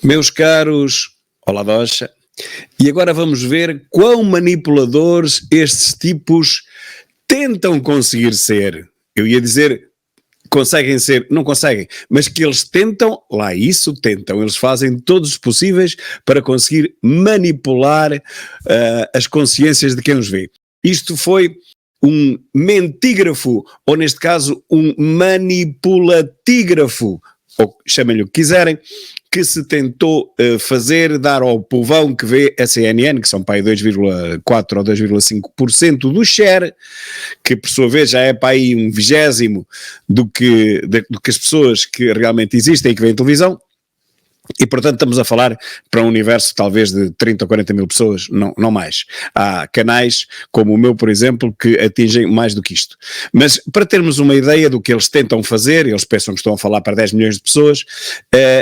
Meus caros, olá Docha, e agora vamos ver quão manipuladores estes tipos tentam conseguir ser. Eu ia dizer, conseguem ser, não conseguem, mas que eles tentam, lá isso tentam, eles fazem todos os possíveis para conseguir manipular as consciências de quem os vê. Isto foi um mentígrafo, ou neste caso um manipulatígrafo, ou chamem-lhe o que quiserem, que se tentou dar ao povão que vê a CNN, que são para aí 2,4% ou 2,5% do share, que por sua vez já é para aí um 20% do que as pessoas que realmente existem e que veem televisão. E portanto estamos a falar para um universo talvez de 30 ou 40 mil pessoas, não mais. Há canais como o meu, por exemplo, que atingem mais do que isto. Mas para termos uma ideia do que eles tentam fazer, eles pensam que estão a falar para 10 milhões de pessoas,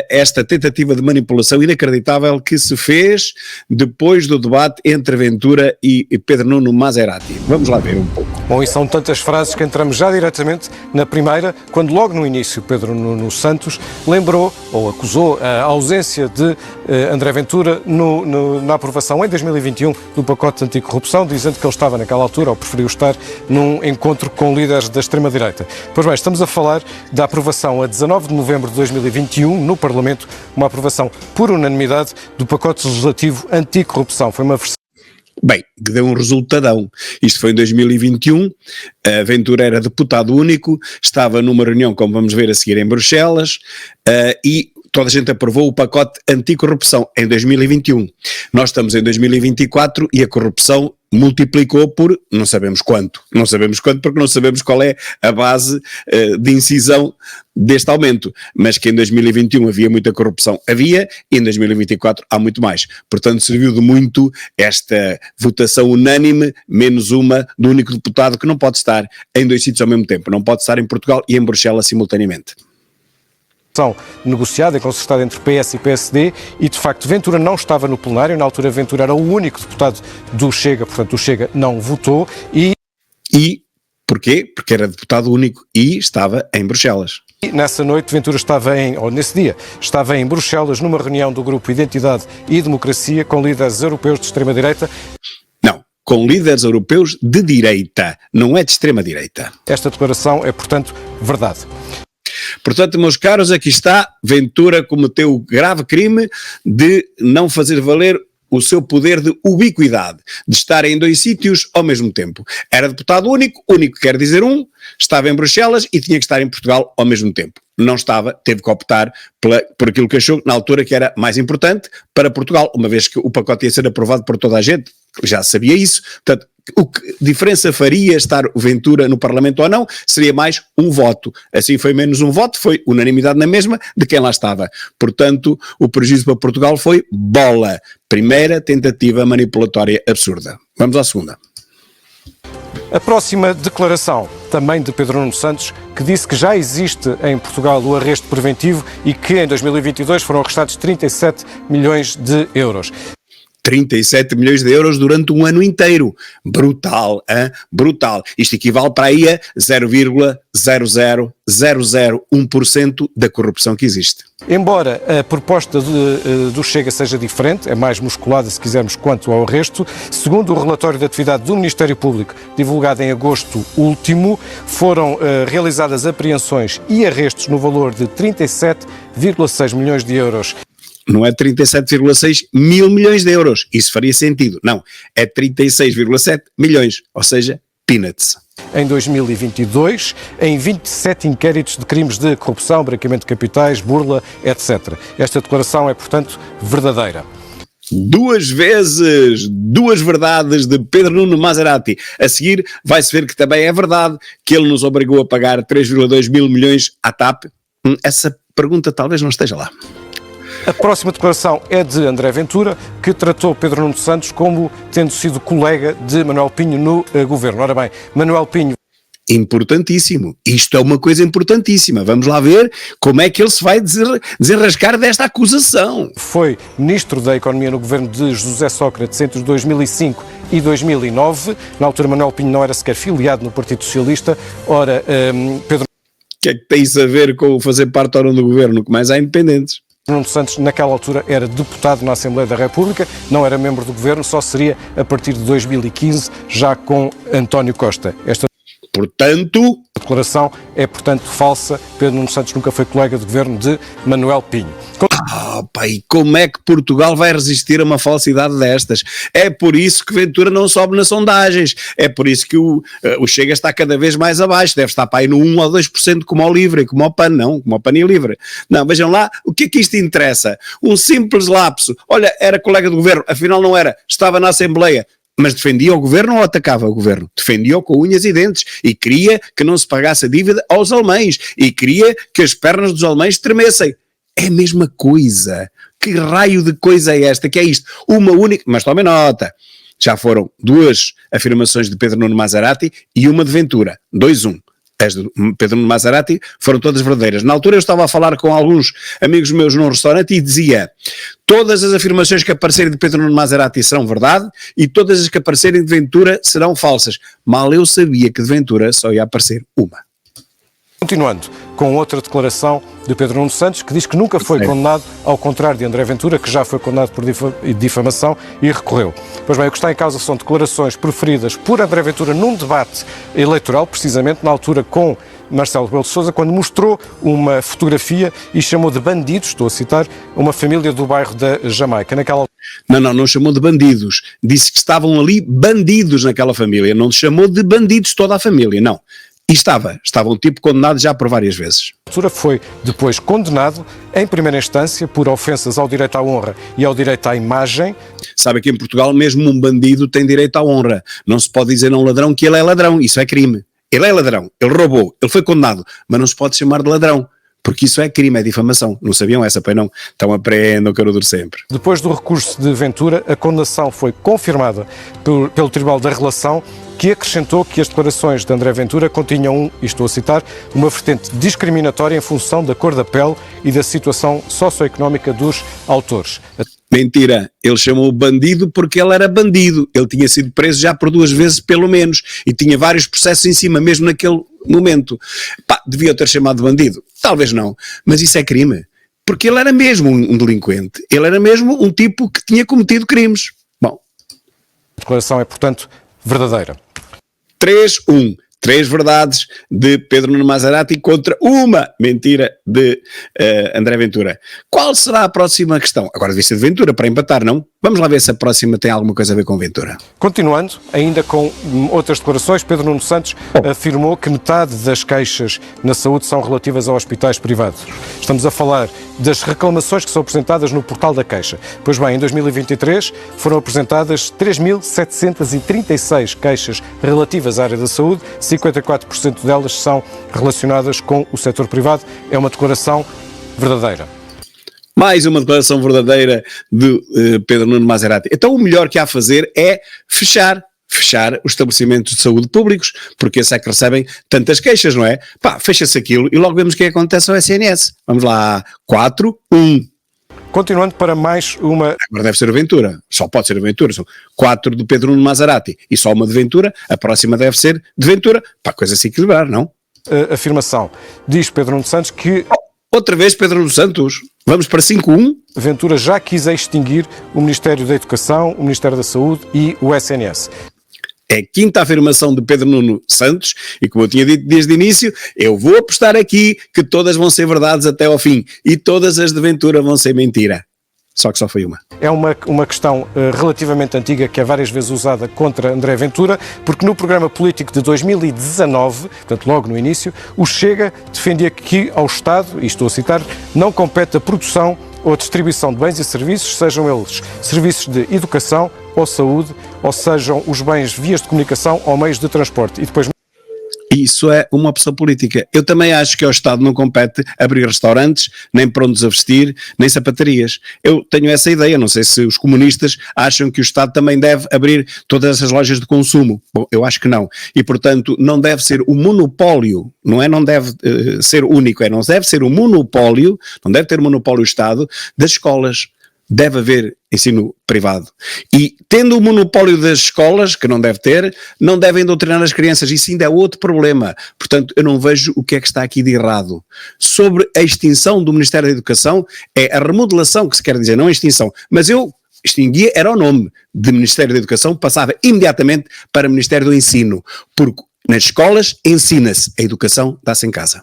esta tentativa de manipulação inacreditável que se fez depois do debate entre Ventura e Pedro Nuno Maserati. Vamos lá ver um pouco. Bom, e são tantas frases que entramos já diretamente na primeira, quando logo no início Pedro Nuno Santos lembrou ou acusou a ausência de André Ventura na aprovação em 2021 do pacote anticorrupção, dizendo que ele estava naquela altura, ou preferiu estar, num encontro com líderes da extrema-direita. Pois bem, estamos a falar da aprovação a 19 de novembro de 2021 no Parlamento, uma aprovação por unanimidade do pacote legislativo anticorrupção. Foi uma versão. Bem, que deu um resultadão. Isto foi em 2021, a Ventura era deputado único, estava numa reunião, como vamos ver a seguir, em Bruxelas, e toda a gente aprovou o pacote anticorrupção em 2021. Nós estamos em 2024 e a corrupção multiplicou por não sabemos quanto. Não sabemos quanto porque não sabemos qual é a base de incisão deste aumento. Mas que em 2021 havia muita corrupção, havia, e em 2024 há muito mais. Portanto, serviu de muito esta votação unânime, menos uma, do único deputado que não pode estar em dois sítios ao mesmo tempo. Não pode estar em Portugal e em Bruxelas simultaneamente. Negociada e concertada entre PS e PSD e, de facto, Ventura não estava no plenário. Na altura, Ventura era o único deputado do Chega, portanto, o Chega não votou e porquê? Porque era deputado único e estava em Bruxelas. E nessa noite, Ventura nesse dia, estava em Bruxelas numa reunião do grupo Identidade e Democracia com líderes europeus de extrema-direita. Não, com líderes europeus de direita, não é de extrema-direita. Esta declaração é, portanto, verdade. Portanto, meus caros, aqui está, Ventura cometeu o grave crime de não fazer valer o seu poder de ubiquidade, de estar em dois sítios ao mesmo tempo. Era deputado único quer dizer estava em Bruxelas e tinha que estar em Portugal ao mesmo tempo. Não estava, teve que optar por aquilo que achou na altura que era mais importante para Portugal, uma vez que o pacote ia ser aprovado por toda a gente, já sabia isso. Portanto, o que diferença faria estar o Ventura no Parlamento ou não? Seria mais um voto. Assim foi menos um voto, foi unanimidade na mesma de quem lá estava. Portanto, o prejuízo para Portugal foi bola. Primeira tentativa manipulatória absurda. Vamos à segunda. A próxima declaração, também de Pedro Nuno Santos, que disse que já existe em Portugal o arresto preventivo e que em 2022 foram arrestados 37 milhões de euros. 37 milhões de euros durante um ano inteiro. Brutal, hein? Brutal. Isto equivale para aí a 0,00001% da corrupção que existe. Embora a proposta do Chega seja diferente, é mais musculada, se quisermos, quanto ao arresto, segundo o relatório de atividade do Ministério Público, divulgado em agosto último, foram realizadas apreensões e arrestos no valor de 37,6 milhões de euros. Não é 37,6 mil milhões de euros, isso faria sentido. Não, é 36,7 milhões, ou seja, peanuts. Em 2022, em 27 inquéritos de crimes de corrupção, branqueamento de capitais, burla, etc. Esta declaração é, portanto, verdadeira. Duas verdades de Pedro Nuno Maserati. A seguir vai-se ver que também é verdade que ele nos obrigou a pagar 3,2 mil milhões à TAP. Essa pergunta talvez não esteja lá. A próxima declaração é de André Ventura, que tratou Pedro Nuno Santos como tendo sido colega de Manuel Pinho no governo. Ora bem, Manuel Pinho... Importantíssimo. Isto é uma coisa importantíssima. Vamos lá ver como é que ele se vai desenrascar desta acusação. Foi Ministro da Economia no governo de José Sócrates entre 2005 e 2009. Na altura, Manuel Pinho não era sequer filiado no Partido Socialista. Ora, Pedro... O que é que tem isso a ver com fazer parte ou não do governo? Que mais há independentes? Nuno Santos, naquela altura, era deputado na Assembleia da República, não era membro do governo, só seria a partir de 2015, já com António Costa. Esta declaração é, portanto, falsa. Pedro Nuno Santos nunca foi colega de governo de Manuel Pinho. E como é que Portugal vai resistir a uma falsidade destas? É por isso que Ventura não sobe nas sondagens, é por isso que o Chega está cada vez mais abaixo, deve estar para aí no 1 ou 2% como ao Livre, como ao PAN, não, como ao PAN e Livre. Não, vejam lá, o que é que isto interessa? Um simples lapso, olha, era colega do governo, afinal não era, estava na Assembleia, mas defendia o governo ou atacava o governo? Defendia-o com unhas e dentes e queria que não se pagasse a dívida aos alemães e queria que as pernas dos alemães tremessem. É a mesma coisa. Que raio de coisa é esta? Que é isto? Uma única... Mas tomem nota. Já foram 2 afirmações de Pedro Nuno Maserati e uma de Ventura. 2-1. As de Pedro Nuno Maserati foram todas verdadeiras. Na altura eu estava a falar com alguns amigos meus num restaurante e dizia: todas as afirmações que aparecerem de Pedro Nuno Maserati serão verdade e todas as que aparecerem de Ventura serão falsas. Mal eu sabia que de Ventura só ia aparecer uma. Continuando com outra declaração de Pedro Nuno Santos, que diz que nunca foi condenado, ao contrário de André Ventura, que já foi condenado por difamação e recorreu. Pois bem, o que está em causa são declarações proferidas por André Ventura num debate eleitoral, precisamente na altura com Marcelo Rebelo de Sousa, quando mostrou uma fotografia e chamou de bandidos, estou a citar, uma família do bairro da Jamaica. Não chamou de bandidos, disse que estavam ali bandidos naquela família, não chamou de bandidos toda a família, não. E estava um tipo condenado já por várias vezes. Foi depois condenado em primeira instância por ofensas ao direito à honra e ao direito à imagem. Sabe que em Portugal mesmo um bandido tem direito à honra. Não se pode dizer a um ladrão que ele é ladrão, isso é crime. Ele é ladrão, ele roubou, ele foi condenado, mas não se pode chamar de ladrão. Porque isso é crime, é difamação. Não sabiam essa, pois não? Então aprendam, carudo sempre. Depois do recurso de Ventura, a condenação foi confirmada pelo Tribunal da Relação, que acrescentou que as declarações de André Ventura continham, e estou a citar, uma vertente discriminatória em função da cor da pele e da situação socioeconómica dos autores. Mentira, ele chamou-o bandido porque ele era bandido, ele tinha sido preso já por 2 vezes pelo menos e tinha vários processos em cima mesmo naquele momento. Devia ter chamado de bandido? Talvez não, mas isso é crime, porque ele era mesmo um delinquente, ele era mesmo um tipo que tinha cometido crimes. Bom. A declaração é, portanto, verdadeira. 3-1. 3 verdades de Pedro Nuno Maserati contra uma mentira de André Ventura. Qual será a próxima questão? Agora devia ser de Ventura para empatar, não? Vamos lá ver se a próxima tem alguma coisa a ver com Ventura. Continuando, ainda com outras declarações, Pedro Nuno Santos afirmou que metade das queixas na saúde são relativas a hospitais privados. Estamos a falar das reclamações que são apresentadas no portal da queixa. Pois bem, em 2023 foram apresentadas 3.736 queixas relativas à área da saúde, 54% delas são relacionadas com o setor privado. É uma declaração verdadeira. Mais uma declaração verdadeira de Pedro Nuno Maserati. Então o melhor que há a fazer é fechar os estabelecimentos de saúde públicos, porque esses é que recebem tantas queixas, não é? Fecha-se aquilo e logo vemos o que acontece ao SNS. Vamos lá, 4-1. Continuando para mais uma... Agora deve ser a Ventura, só pode ser a Ventura, são 4 de Pedro Nuno Maserati e só uma de Ventura, a próxima deve ser de Ventura, para a coisa se equilibrar, não? Afirmação. Diz Pedro Nuno Santos que... Outra vez Pedro Nuno Santos, vamos para 5-1. Ventura já quis extinguir o Ministério da Educação, o Ministério da Saúde e o SNS. É a 5ª afirmação de Pedro Nuno Santos e, como eu tinha dito desde o início, eu vou apostar aqui que todas vão ser verdades até ao fim e todas as de Ventura vão ser mentira. Só que só foi uma. É uma questão relativamente antiga que é várias vezes usada contra André Ventura, porque no programa político de 2019, portanto logo no início, o Chega defendia que ao Estado, e estou a citar, não compete a produção ou a distribuição de bens e serviços, sejam eles serviços de educação ou saúde, ou sejam os bens vias de comunicação ou meios de transporte. E depois... Isso é uma opção política. Eu também acho que ao Estado não compete abrir restaurantes, nem prontos a vestir, nem sapatarias. Eu tenho essa ideia, não sei se os comunistas acham que o Estado também deve abrir todas essas lojas de consumo. Bom, eu acho que não. E, portanto, não deve ser o monopólio, não deve ser único, não deve ser o monopólio, não deve ter o monopólio o Estado das escolas, deve haver ensino privado. E tendo o monopólio das escolas, que não deve ter, não devem doutrinar as crianças. Isso ainda é outro problema. Portanto, eu não vejo o que é que está aqui de errado. Sobre a extinção do Ministério da Educação, é a remodelação que se quer dizer, não a extinção. Mas eu extinguia, era o nome de Ministério da Educação, passava imediatamente para Ministério do Ensino. Porque nas escolas ensina-se, a educação dá-se em casa.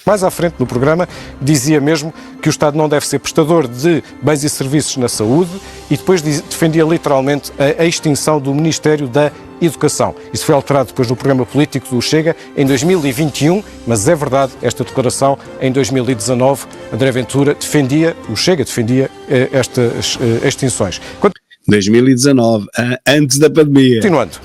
Mais à frente no programa, dizia mesmo que o Estado não deve ser prestador de bens e serviços na saúde e depois defendia literalmente a extinção do Ministério da Educação. Isso foi alterado depois no programa político do Chega em 2021, mas é verdade, esta declaração em 2019, André Ventura defendia, o Chega defendia estas extinções. 2019, antes da pandemia. Continuando,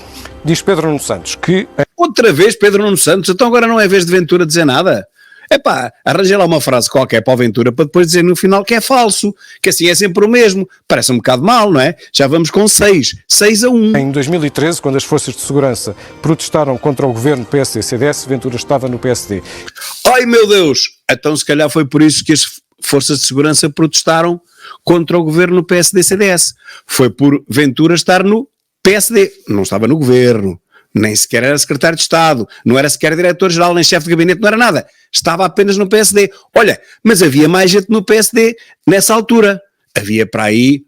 diz Pedro Nuno Santos que... Outra vez Pedro Nuno Santos, então agora não é vez de Ventura dizer nada? Epá, arranjei lá uma frase qualquer para o Ventura para depois dizer no final que é falso, que assim é sempre o mesmo. Parece um bocado mal, não é? Já vamos com 6-1. Em 2013, quando as forças de segurança protestaram contra o governo PSD-CDS, Ventura estava no PSD. Ai meu Deus! Então se calhar foi por isso que as forças de segurança protestaram contra o governo PSD-CDS. Foi por Ventura estar no PSD, não estava no governo. Nem sequer era secretário de Estado, não era sequer diretor-geral, nem chefe de gabinete, não era nada. Estava apenas no PSD. Olha, mas havia mais gente no PSD nessa altura. Havia para aí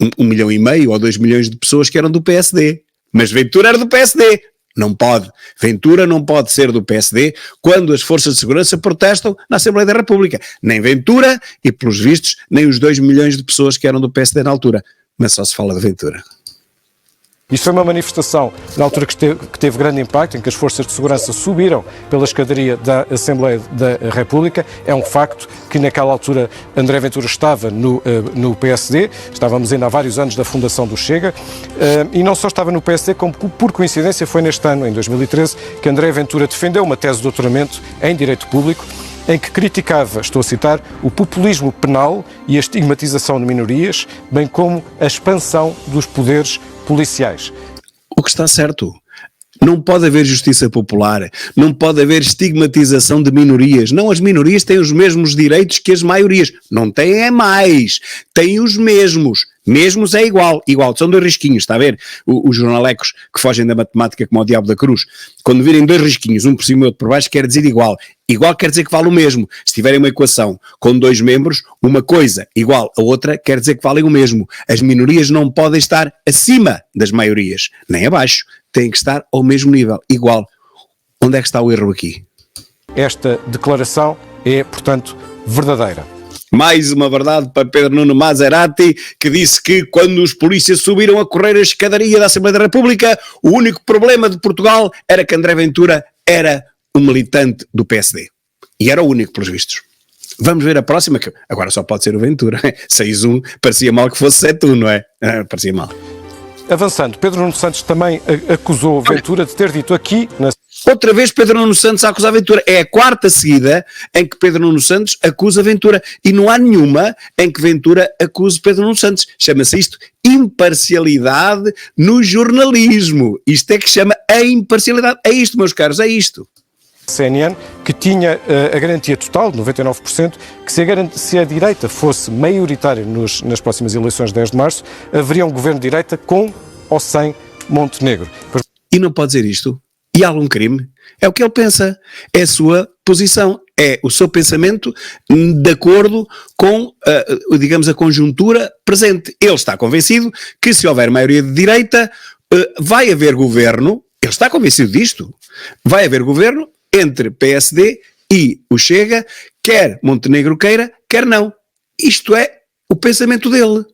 1,5 milhão ou 2 milhões de pessoas que eram do PSD. Mas Ventura era do PSD. Não pode. Ventura não pode ser do PSD quando as forças de segurança protestam na Assembleia da República. Nem Ventura e, pelos vistos, nem os 2 milhões de pessoas que eram do PSD na altura. Mas só se fala de Ventura. Isso foi uma manifestação, na altura que teve grande impacto, em que as forças de segurança subiram pela escadaria da Assembleia da República. É um facto que naquela altura André Ventura estava no PSD, estávamos ainda há vários anos da fundação do Chega, e não só estava no PSD, como por coincidência foi neste ano, em 2013, que André Ventura defendeu uma tese de doutoramento em Direito Público, em que criticava, estou a citar, o populismo penal e a estigmatização de minorias, bem como a expansão dos poderes policiais. O que está certo. Não pode haver justiça popular, não pode haver estigmatização de minorias. Não, as minorias têm os mesmos direitos que as maiorias. Não têm é mais, têm os mesmos. Mesmos é igual, são 2 risquinhos, está a ver? Os jornalecos que fogem da matemática como o diabo da cruz, quando virem 2 risquinhos, um por cima e outro por baixo, quer dizer igual. Igual quer dizer que vale o mesmo. Se tiverem uma equação com 2 membros, uma coisa igual a outra quer dizer que valem o mesmo. As minorias não podem estar acima das maiorias, nem abaixo. Têm que estar ao mesmo nível, igual. Onde é que está o erro aqui? Esta declaração é, portanto, verdadeira. Mais uma verdade para Pedro Nuno Maserati, que disse que quando os polícias subiram a correr a escadaria da Assembleia da República, o único problema de Portugal era que André Ventura era um militante do PSD. E era o único, pelos vistos. Vamos ver a próxima, que agora só pode ser o Ventura. 6-1, parecia mal que fosse 7-1, não é? Parecia mal. Avançando, Pedro Nuno Santos também acusou Ventura de ter dito aqui... Outra vez Pedro Nuno Santos a acusar Ventura. É a 4ª seguida em que Pedro Nuno Santos acusa Ventura. E não há nenhuma em que Ventura acuse Pedro Nuno Santos. Chama-se isto imparcialidade no jornalismo. Isto é que chama a imparcialidade. É isto, meus caros, é isto. CNN, que tinha a garantia total, de 99%, que se a direita fosse maioritária nas próximas eleições de 10 de março, haveria um governo de direita com ou sem Montenegro. E não pode dizer isto? E há algum crime? É o que ele pensa, é a sua posição, é o seu pensamento de acordo com, digamos, a conjuntura presente. Ele está convencido que se houver maioria de direita, vai haver governo, ele está convencido disto, vai haver governo entre PSD e o Chega, quer Montenegro queira, quer não. Isto é o pensamento dele.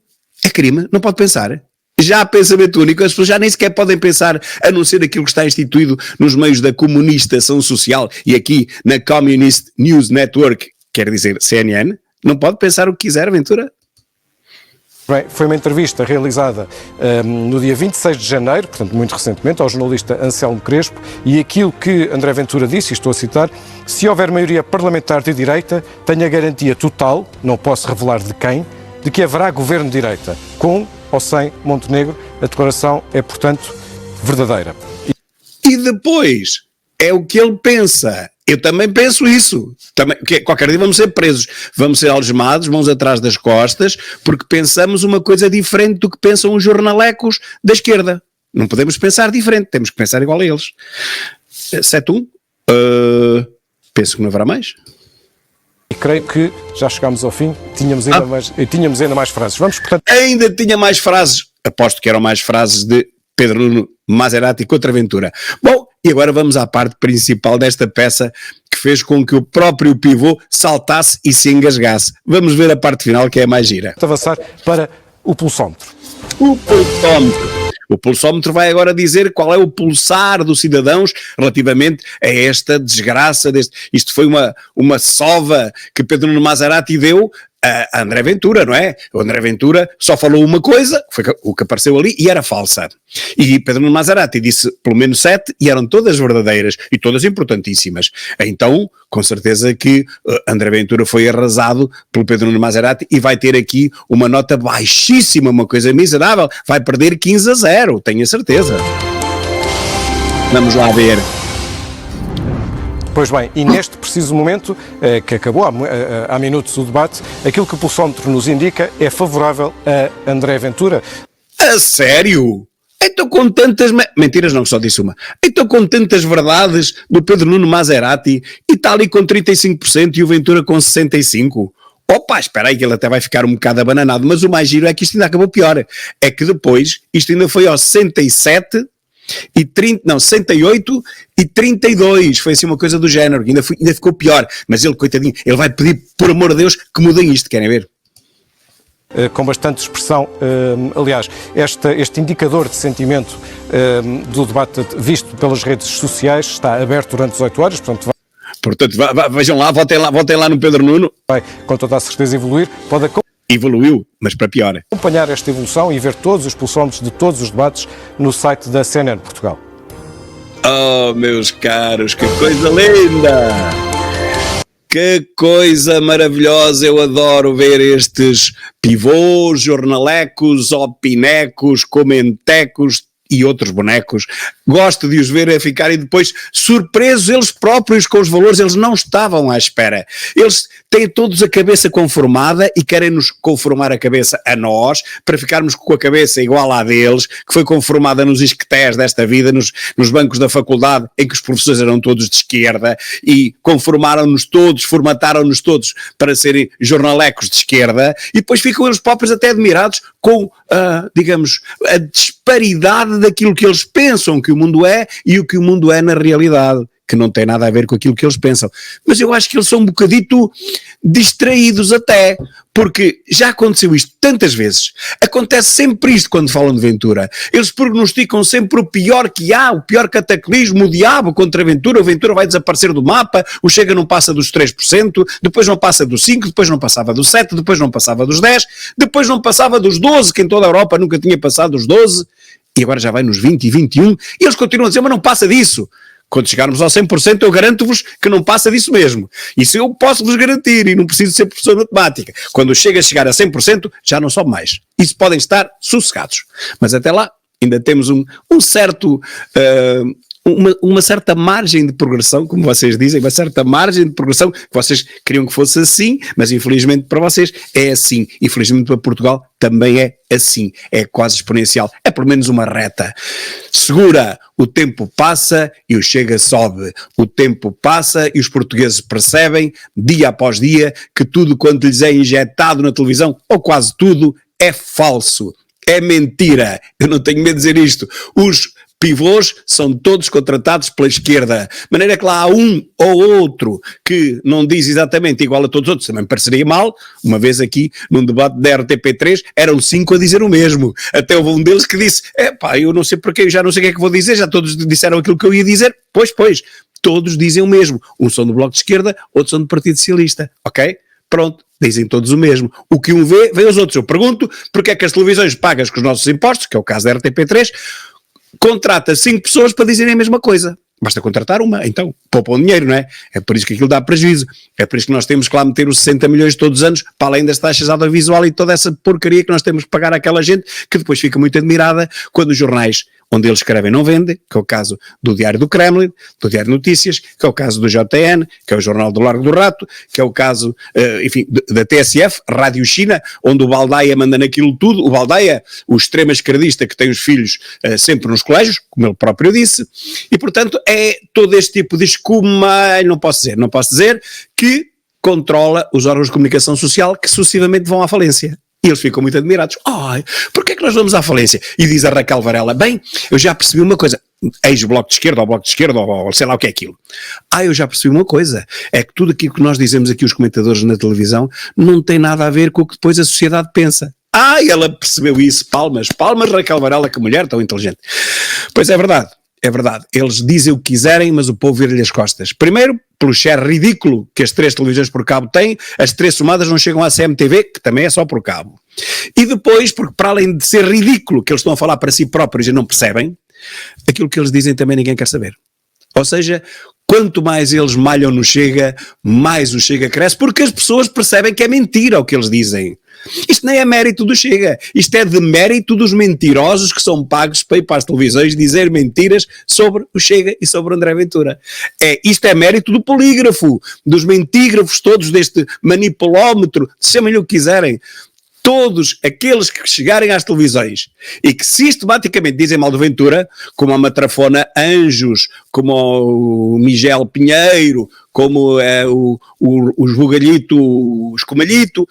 É crime, não pode pensar. Já há pensamento único, as pessoas já nem sequer podem pensar a não ser aquilo que está instituído nos meios da comunistação social e aqui na Communist News Network, quer dizer CNN, não pode pensar o que quiser, Ventura. Bem, foi uma entrevista realizada no dia 26 de janeiro, portanto muito recentemente, ao jornalista Anselmo Crespo, e aquilo que André Ventura disse, e estou a citar: se houver maioria parlamentar de direita, tenho a garantia total, não posso revelar de quem, de que haverá governo de direita, com ou sem Montenegro. A declaração é, portanto, verdadeira. E depois é o que ele pensa. Eu também penso isso. Também, que qualquer dia vamos ser presos, vamos ser algemados, mãos atrás das costas, porque pensamos uma coisa diferente do que pensam os jornalecos da esquerda. Não podemos pensar diferente, temos que pensar igual a eles. 7-1? Penso que não haverá mais. E creio que já chegámos ao fim, tínhamos ainda mais frases. Vamos, portanto... Ainda tinha mais frases, aposto que eram mais frases de Pedro Nuno Maserati contra Ventura. Bom, e agora vamos à parte principal desta peça que fez com que o próprio pivô saltasse e se engasgasse. Vamos ver a parte final, que é a mais gira. Avançar para o pulsómetro. O pulsómetro. O pulsómetro vai agora dizer qual é o pulsar dos cidadãos relativamente a esta desgraça. Isto foi uma sova que Pedro Nuno Maserati deu a André Ventura, não é? O André Ventura só falou uma coisa, foi o que apareceu ali, e era falsa. E Pedro Nuno Maserati disse pelo menos 7 e eram todas verdadeiras e todas importantíssimas. Então, com certeza que André Ventura foi arrasado pelo Pedro Nuno Maserati e vai ter aqui uma nota baixíssima, uma coisa miserável. Vai perder 15-0, tenho a certeza. Vamos lá ver. Pois bem, e neste preciso momento, que acabou há minutos o debate, aquilo que o pulsómetro nos indica é favorável a André Ventura. A sério? Então com tantas... Mentiras não, só disse uma. Então com tantas verdades do Pedro Nuno Maserati e está ali com 35% e o Ventura com 65%. Opa, espera aí que ele até vai ficar um bocado abananado, mas o mais giro é que isto ainda acabou pior. É que depois, isto ainda foi aos 67... 68 e 32, foi assim uma coisa do género, ainda ficou pior, mas ele, coitadinho, ele vai pedir, por amor de Deus, que mudem isto, querem ver? Com bastante expressão, aliás, este indicador de sentimento do debate visto pelas redes sociais está aberto durante 18 horas, portanto vejam lá, votem lá no Pedro Nuno. Vai com toda a certeza evoluir, pode evoluiu, mas para pior. Acompanhar esta evolução e ver todos os pulsómetros de todos os debates no site da CNN Portugal. Oh, meus caros, que coisa linda! Que coisa maravilhosa, eu adoro ver estes pivôs, jornalecos, opinecos, comentecos e outros bonecos. Gosto de os ver a ficarem depois surpresos eles próprios com os valores, eles não estavam à espera. Eles têm todos a cabeça conformada e querem-nos conformar a cabeça a nós, para ficarmos com a cabeça igual à deles, que foi conformada nos isquetés desta vida, nos bancos da faculdade, em que os professores eram todos de esquerda e conformaram-nos todos, formataram-nos todos para serem jornalecos de esquerda, e depois ficam eles próprios até admirados com, digamos, a disparidade daquilo que eles pensam que o mundo é e o que o mundo é na realidade, que não tem nada a ver com aquilo que eles pensam. Mas eu acho que eles são um bocadito distraídos até, porque já aconteceu isto tantas vezes, acontece sempre isto quando falam de Ventura, eles prognosticam sempre o pior que há, o pior cataclismo, o diabo contra a Ventura, o Ventura vai desaparecer do mapa, o Chega não passa dos 3%, depois não passa dos 5%, depois não passava dos 7%, depois não passava dos 10%, depois não passava dos 12%, que em toda a Europa nunca tinha passado dos 12%, e agora já vai nos 20% e 21%, e eles continuam a dizer, mas não passa disso. Quando chegarmos ao 100%, eu garanto-vos que não passa disso mesmo. Isso eu posso-vos garantir e não preciso ser professor de matemática. Quando chega a chegar a 100%, já não sobe mais. Isso podem estar sossegados. Mas até lá, ainda temos uma certa margem de progressão, como vocês dizem, uma certa margem de progressão, que vocês queriam que fosse assim, mas infelizmente para vocês é assim. Infelizmente para Portugal também é assim. É quase exponencial. É pelo menos uma reta. Segura, o tempo passa e o Chega sobe. O tempo passa e os portugueses percebem, dia após dia, que tudo quanto lhes é injetado na televisão, ou quase tudo, é falso. É mentira. Eu não tenho medo de dizer isto. Os pivôs são todos contratados pela esquerda, de maneira que lá há um ou outro que não diz exatamente igual a todos os outros, também me pareceria mal. Uma vez aqui num debate da RTP3 eram 5 a dizer o mesmo, até houve um deles que disse, eu não sei porque, eu já não sei o que é que vou dizer, já todos disseram aquilo que eu ia dizer. Pois, todos dizem o mesmo, uns são do Bloco de Esquerda, outros são do Partido Socialista, ok? Pronto, dizem todos o mesmo. O que um vê, vê os outros. Eu pergunto, porque é que as televisões pagas com os nossos impostos, que é o caso da RTP3, contrata 5 pessoas para dizerem a mesma coisa. Basta contratar uma, então, poupam dinheiro, não é? É por isso que aquilo dá prejuízo. É por isso que nós temos que lá meter os 60 milhões todos os anos, para além das taxas audiovisual e toda essa porcaria que nós temos que pagar àquela gente, que depois fica muito admirada quando os jornais, onde eles escrevem não vendem, que é o caso do Diário do Kremlin, do Diário de Notícias, que é o caso do JN, que é o Jornal do Largo do Rato, que é o caso, enfim, da TSF, Rádio China, onde o Baldaia manda naquilo tudo, o Baldaia, o extremo esquerdista que tem os filhos sempre nos colégios, como ele próprio disse, e portanto é todo este tipo de escuma, não posso dizer, que controla os órgãos de comunicação social que sucessivamente vão à falência. E eles ficam muito admirados. Ai, porquê é que nós vamos à falência? E diz a Raquel Varela, bem, eu já percebi uma coisa, ex-bloco de esquerda, ou bloco de esquerda, ou sei lá o que é aquilo. Eu já percebi uma coisa, é que tudo aquilo que nós dizemos aqui, os comentadores na televisão, não tem nada a ver com o que depois a sociedade pensa. Ela percebeu isso, palmas, Raquel Varela, que mulher tão inteligente. Pois é verdade. É verdade, eles dizem o que quiserem, mas o povo vira-lhe as costas. Primeiro, pelo share ridículo que as 3 televisões por cabo têm, as 3 somadas não chegam à CMTV, que também é só por cabo. E depois, porque para além de ser ridículo que eles estão a falar para si próprios e não percebem, aquilo que eles dizem também ninguém quer saber. Ou seja, quanto mais eles malham no Chega, mais o Chega cresce, porque as pessoas percebem que é mentira o que eles dizem. Isto nem é mérito do Chega, isto é de mérito dos mentirosos que são pagos para ir para as televisões dizer mentiras sobre o Chega e sobre o André Ventura. Isto é mérito do polígrafo, dos mentígrafos todos, deste manipulómetro, chamem-lhe o que quiserem. Todos aqueles que chegarem às televisões e que sistematicamente dizem mal do Ventura, como a Matrafona Anjos, como o Miguel Pinheiro, como o Esbugalhito, o Escumalhito,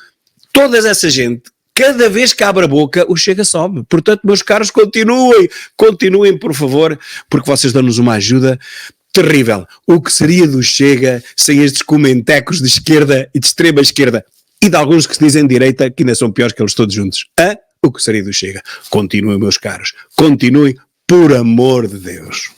toda essa gente, cada vez que abre a boca, o Chega sobe. Portanto, meus caros, continuem por favor, porque vocês dão-nos uma ajuda terrível. O que seria do Chega sem estes comentecos de esquerda e de extrema esquerda? E de alguns que se dizem direita, que ainda são piores que eles todos juntos. O que seria do Chega? Continuem, meus caros. Continuem, por amor de Deus.